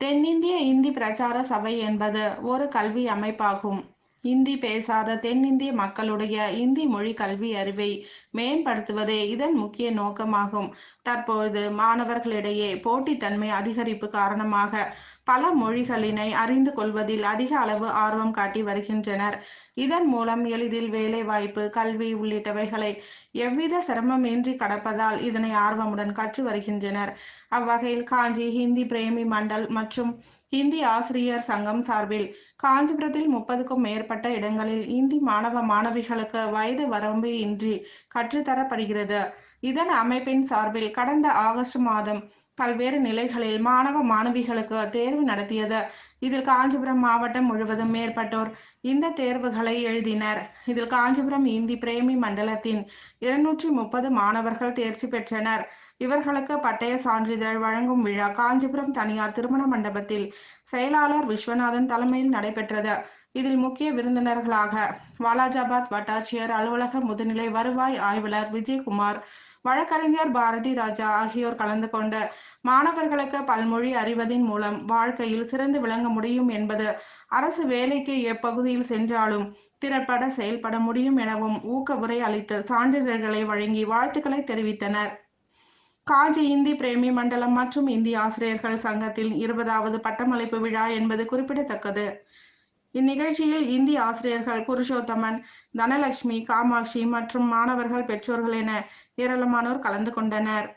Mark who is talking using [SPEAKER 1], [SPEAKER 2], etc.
[SPEAKER 1] தென்னிந்திய இந்தி பிரச்சார சபை என்பது ஒரு கல்வி அமைப்பாகும். இந்தி பேசாத தென்னிந்திய மக்களுடைய இந்தி மொழி கல்வி அறிவை மேம்படுத்துவதே இதன் முக்கிய நோக்கமாகும். தற்பொழுது மாணவர்களிடையே போட்டித்தன்மை அதிகரிப்பு காரணமாக பல மொழிகளினை அறிந்து கொள்வதில் அதிக அளவு ஆர்வம் காட்டி வருகின்றனர். இதன் மூலம் எளிதில் வேலைவாய்ப்பு, கல்வி உள்ளிட்டவைகளை எவ்வித சிரமமின்றி கடப்பதால் இதனை ஆர்வமுடன் கற்று வருகின்றனர். அவ்வகையில் காஞ்சி ஹிந்தி பிரேமி மண்டல் மற்றும் இந்தி ஆசிரியர் சங்கம் சார்பில் காஞ்சிபுரத்தில் 30க்கும் மேற்பட்ட இடங்களில் இந்தி மாணவ மாணவிகளுக்கு வயது வரம்பு இன்றி கற்றுத்தரப்படுகிறது. இதன் அமைப்பின் சார்பில் கடந்த ஆகஸ்ட் மாதம் பல்வேறு நிலைகளில் மாணவ மாணவிகளுக்கு தேர்வு நடத்தியது. இதில் காஞ்சிபுரம் மாவட்டம் முழுவதும் மேற்பட்டோர் இந்த தேர்வுகளை எழுதினர். இதில் காஞ்சிபுரம் இந்தி பிரேமி மண்டலத்தின் 230 மாணவர்கள் தேர்ச்சி பெற்றனர். இவர்களுக்கு பட்டய சான்றிதழ் வழங்கும் விழா காஞ்சிபுரம் தனியார் திருமண மண்டபத்தில் செயலாளர் விஸ்வநாதன் தலைமையில் நடைபெற்றது. இதில் முக்கிய விருந்தினர்களாக வாலாஜாபாத் வட்டாட்சியர் அலுவலக முதுநிலை வருவாய் ஆய்வாளர் விஜயகுமார், வழக்கறிஞர் பாரதி ராஜா ஆகியோர் கலந்து கொண்டு மாணவர்களுக்கு பல்மொழி அறிவதின் மூலம் வாழ்க்கையில் சிறந்து விளங்க முடியும் என்பது, அரசு வேலைக்கு எப்பகுதியில் சென்றாலும் திறப்பட செயல்பட முடியும் எனவும் ஊக்க உரை அளித்து சான்றிதழ்களை வழங்கி வாழ்த்துக்களை தெரிவித்தனர். காஞ்சி இந்தி பிரேமி மண்டலம் மற்றும் இந்தி ஆசிரியர்கள் சங்கத்தில் 20வது பட்டமளிப்பு விழா என்பது குறிப்பிடத்தக்கது. இந்நிகழ்ச்சியில் இந்தி ஆசிரியர்கள் புருஷோத்தமன், தனலட்சுமி, காமாட்சி மற்றும் மாணவர்கள், பெற்றோர்கள் என ஏராளமானோர் கலந்து கொண்டனர்.